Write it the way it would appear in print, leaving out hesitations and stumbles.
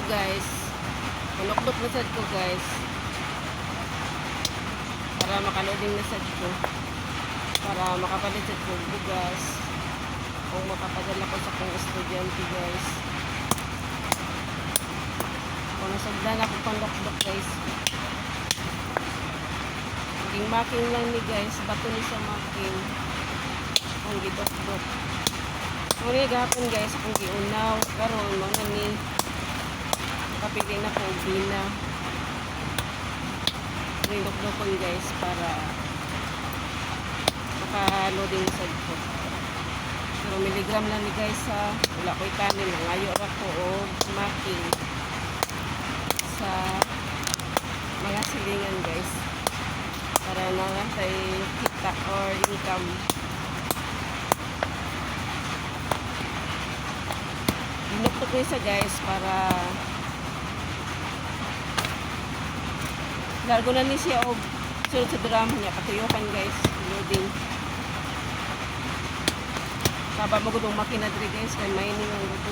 guys. Manukdok na sad ko guys. Para makaloading na sad ko. Para makapalit sad ko bugas. Kung makapadala ko sa kong estudyante guys. Kung nasagdan ako pandokdok guys. Naging making lang ni guys. Bato ni sa making. Ang gidokdok. Muna gahapon guys, kung giunaw, karon mga ni kapili na kong bina. Nilokdokon guys para maka-loading sa ko. Pero miligram lang ni guys sa wala ko'y kanin. Ngayon ako o making sa mga silingan guys. Para nakatay kita or income. Binuktok ko isa guys para largo na ni siya o sunod sa drum niya patuyokan guys loading saba magudong makina diri guys kay mining ang gusto